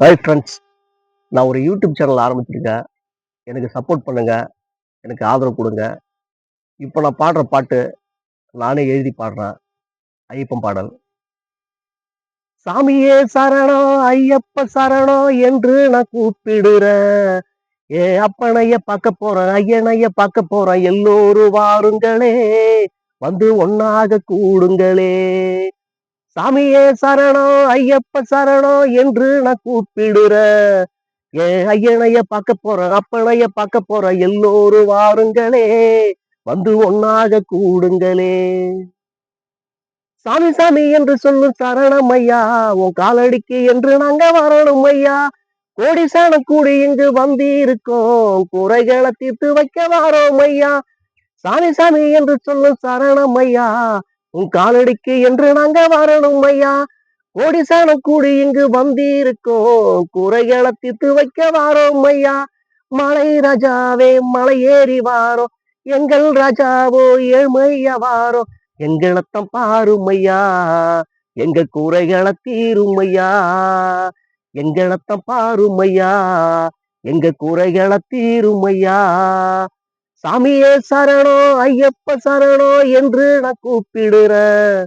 Hi friends. நான் ஒரு YouTube channel ஆரம்பிச்சிருக்கேன். எனக்கு சப்போர்ட் பண்ணுங்க. எனக்கு ஆதரவு குடுங்க. இப்போ நான் பாடுற பாட்டு நானே எழுதி பாடுறேன். ஐயப்பன் பாடல். சாமியே சரணம், ஐயப்ப சரணம் என்று நான் கூப்பிடுறேன். அப்பனைய பார்க்க போறேன், ஐயனைய பார்க்க போறேன். எல்லோரும் வாருங்களே, வந்து ஒண்ணாக கூடுங்களே. சாமியே சரணம், ஐயப்ப சரணம் என்று நான் கூப்பிடுறேன். ஐயனைய பார்க்க போறேன், அப்பனைய பார்க்க போறேன். எல்லோரும் வாருங்களே, வந்து ஒண்ணாக கூடுங்களே. சாமி சாமி என்று சொல்லும் சரணம் ஐயா, உன் காலடிக்கு என்று நாங்க வரணும் ஐயா. கோடி சனம் கூடி இங்கு வந்திருக்கோம், குறைகளை தீர்த்து வைக்க வாரோம் ஐயா. சாமி சாமி என்று சொல்லும் சரணம் ஐயா, உன் காலடிக்கு என்று நாங்க வரணும் ஐயா. கோடி சனம் கூடி இங்கு வந்திருக்கோம், குறைகளை தீர்த்து வைக்க வாரோம் ஐயா. மலை ராஜாவே மலை ஏறி வாரோம், எங்கள் ராஜாவோ ஏழ்மையா வாரோம். எங்களத்தம் பாருமையா, எங்க கூரைகளை தீருமையா. எங்களத்தம் பாருமையா, எங்க கூரைகளை தீருமையா. சாமியே சரணம், ஐயப்ப சரணம் என்று நான் கூப்பிடுறேன்.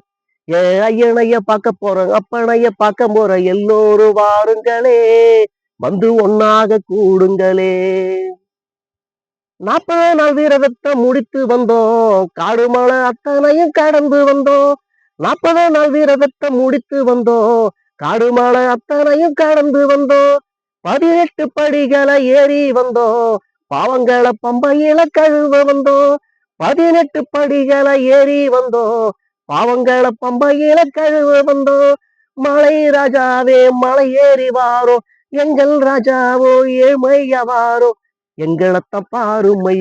ஐயனைய பார்க்க போறேன், அப்பனைய பார்க்க போறேன். எல்லோரும் வாருங்களே, வந்து ஒண்ணாக கூடுங்களே. 40 நாள் விரதத்தை முடித்து வந்தோம், காடு மலை அத்தனையும் கடந்து வந்தோம். 40 நாள் விரதத்தை முடித்து வந்தோம், காடு மலை அத்தனையும் கடந்து வந்தோம். 18 படிகளை ஏறி வந்தோம், பாவங்களை பம்பையில கழுவ வந்தோம். 18 படிகளை ஏறி வந்தோம், பாவங்களை பம்பையில கழுவ வந்தோம். மலை ராஜாவே மலை ஏறி வாரோம், எங்கள் ராஜாவோ ஏழ்மையா வாரோம். எங்களத்த பாருமை